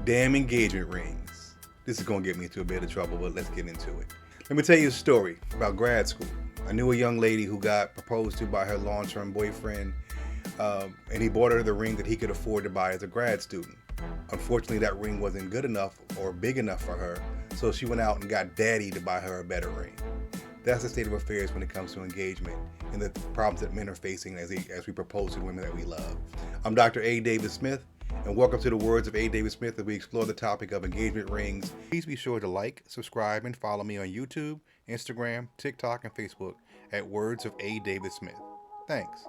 Damn engagement rings. This is going to get me into a bit of trouble, but let's get into it. Let me tell you a story about grad school. I knew a young lady who got proposed to by her long-term boyfriend, and he bought her the ring that he could afford to buy as a grad student. Unfortunately, that ring wasn't good enough or big enough for her, so she went out and got daddy to buy her a better ring. That's the state of affairs when it comes to engagement and the problems that men are facing as we propose to women that we love. I'm Dr. A. David Smith, and welcome to the Words of A. David Smith as we explore the topic of engagement rings. Please be sure to like, subscribe, and follow me on YouTube, Instagram, TikTok, and Facebook at Words of A. David Smith. Thanks.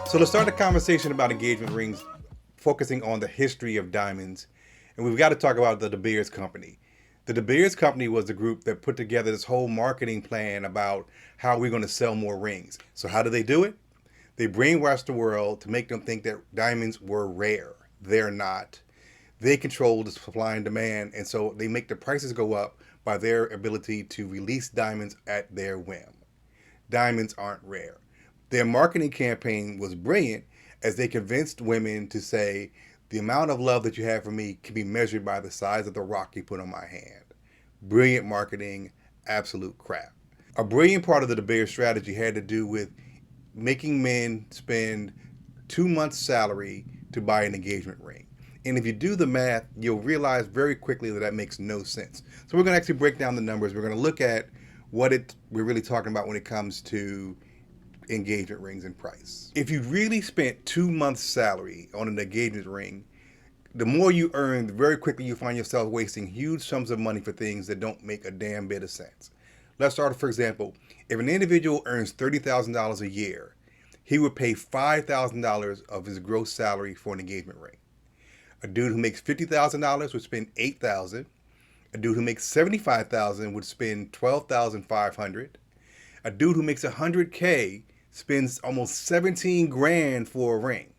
So let's start a conversation about engagement rings, focusing on the history of diamonds. And we've got to talk about the De Beers Company. The De Beers Company was the group that put together this whole marketing plan about how we're going to sell more rings. So how do they do it? They brainwashed the world to make them think that diamonds were rare. They're not. They control the supply and demand, and so they make the prices go up by their ability to release diamonds at their whim. Diamonds aren't rare. Their marketing campaign was brilliant as they convinced women to say, the amount of love that you have for me can be measured by the size of the rock you put on my hand. Brilliant marketing, absolute crap. A brilliant part of the De Beers strategy had to do with making men spend 2 months' salary to buy an engagement ring. And if you do the math, you'll realize very quickly that that makes no sense. So we're going to actually break down the numbers. We're going to look at what we're really talking about when it comes to engagement rings and price. If you really spent 2 months' salary on an engagement ring, the more you earn, very quickly you find yourself wasting huge sums of money for things that don't make a damn bit of sense. Let's start, for example, if an individual earns $30,000 a year, he would pay $5,000 of his gross salary for an engagement ring. A dude who makes $50,000 would spend $8,000. A dude who makes $75,000 would spend $12,500. A dude who makes $100K spends almost 17 grand for a ring.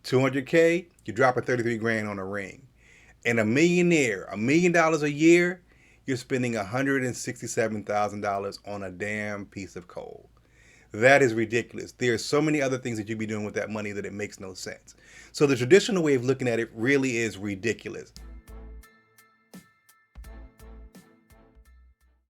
200K, you're dropping 33 grand on a ring. And a millionaire, $1 million a year, you're spending $167,000 on a damn piece of coal. That is ridiculous. There are so many other things that you'd be doing with that money that it makes no sense. So the traditional way of looking at it really is ridiculous.